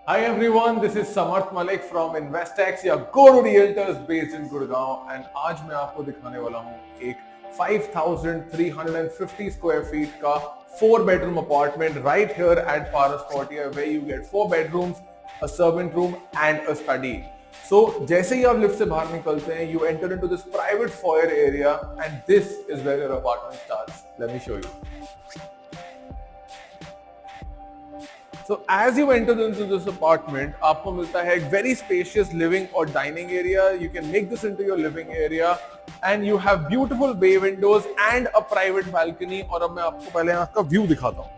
Hi everyone, this is Samarth Malik from Investex या Guru Realtors based in Gurgaon and आज मैं आपको दिखाने वाला हूँ एक 5,350 square feet का 4-bedroom apartment right here at Paras Quartier where you get 4 bedrooms, a servant room and a study. So जैसे ही आप लिफ्ट से बाहर निकलते हैं, you enter into this private foyer area and this is where your apartment starts. Let me show you. So as you enter into this apartment, आपको मिलता है एक very spacious living और dining area. You can make this into your living area, and you have beautiful bay windows and a private balcony. और अब मैं आपको पहले यहाँ का view दिखाता हूँ.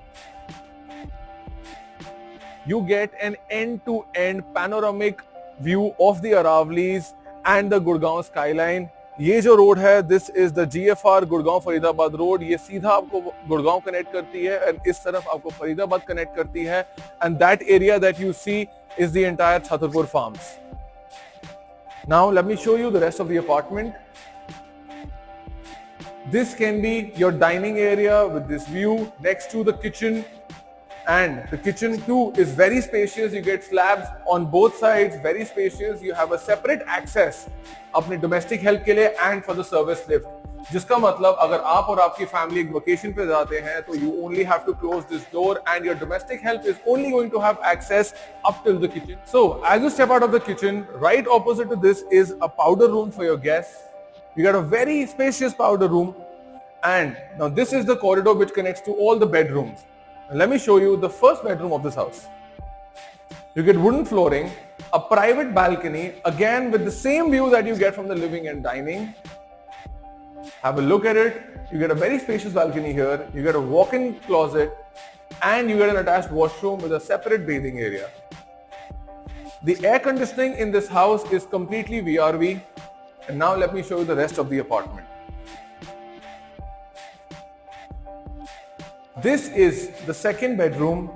You get an end-to-end panoramic view of the Aravlis and the Gurgaon skyline. ये जो रोड है, this is the GFR Gurgaon Faridabad road. ये सीधा आपको गुड़गांव कनेक्ट करती है एंड इस तरफ आपको फरीदाबाद कनेक्ट करती है. And that area that you see is the entire Chhatarpur farms. Now let me show you the rest of the apartment. This can be your dining area with this view next to the kitchen. And the kitchen too is very spacious. You get slabs on both sides, very spacious. You have a separate access अपने domestic help के लिए and for the service lift. जिसका मतलब अगर आप और आपकी family एक वेकेशन पे जाते हैं तो you only have to close this door and your domestic help is only going to have access up till the kitchen. So as you step out of the kitchen, right opposite to this is a powder room for your guests. You got a very spacious powder room, and now this is the corridor which connects to all the bedrooms. Let me show you the first bedroom of this house. You get wooden flooring, a private balcony, again with the same view that you get from the living and dining. Have a look at it. You get a very spacious balcony here. You get a walk-in closet and you get an attached washroom with a separate bathing area. The air conditioning in this house is completely VRV. And now let me show you the rest of the apartment. This is the second bedroom,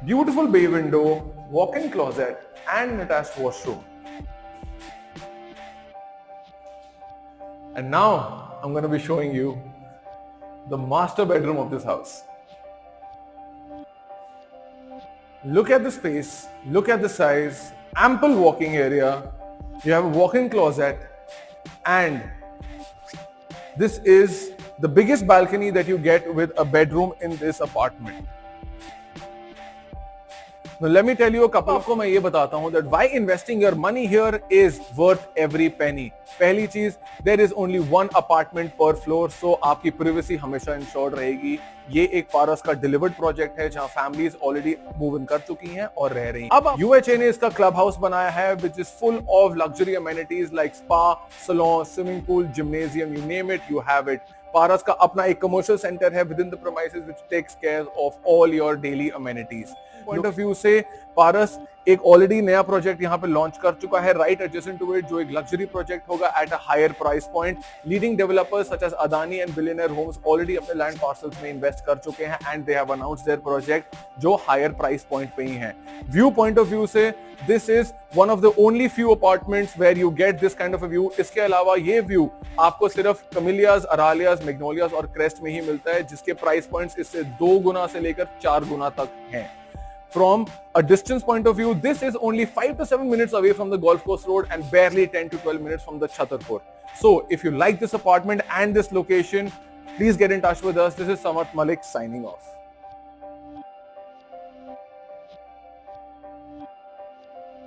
beautiful bay window, walk-in closet and an attached washroom. And now I'm going to be showing you the master bedroom of this house. Look at the space, look at the size, ample walking area. You have a walk-in closet and this is the biggest balcony that you get with a bedroom in this apartment. Now let me tell you a couple. आपको मैं ये बताता हूँ that why investing your money here is worth every penny. पहली चीज, there is only one apartment per floor, so आपकी privacy हमेशा insured रहेगी. ये एक पारस का डिलीवर्ड प्रोजेक्ट है जहां फैमिलीज ऑलरेडी मूव इन कर चुकी हैं और रह रही हैं. अब UHA ने इसका क्लब हाउस बनाया है which is full of luxury amenities like spa, salon, swimming pool, gymnasium, you name it, you have it. पारस का अपना एक कमर्शियल सेंटर है within the premises which takes care of all your daily amenities. Point of view से पारस एक already नया project यहाँ पे launch कर चुका है राइट एडजेसेंट टू इट, जो एक लग्जरी प्रोजेक्ट होगा at a higher price point. Leading developers such as Adani and billionaire homes already अपने लैंड पार्सल्स में इन्वेस्ट कर चुके हैं and they have announced their project जो हायर प्राइस पॉइंट पे ही हैं. व्यू पॉइंट ऑफ व्यू से this is one of the only few apartments where you get this kind of a view. इसके अलावा ये व्यू आपको सिर्फ कमिलियाज, अरालियाज, मैग्नोलियाज और क्रेस्ट में ही मिलता है जिसके प्राइस पॉइंट्स इससे 2 गुना से लेकर 4 गुना तक हैं. From a distance point of view, this is only 5 to 7 minutes away from the Golf Course Road and barely 10 to 12 minutes from the Chhatarpur. So if you like this apartment and this location, please get in touch with us. This is Samarth Malik signing off.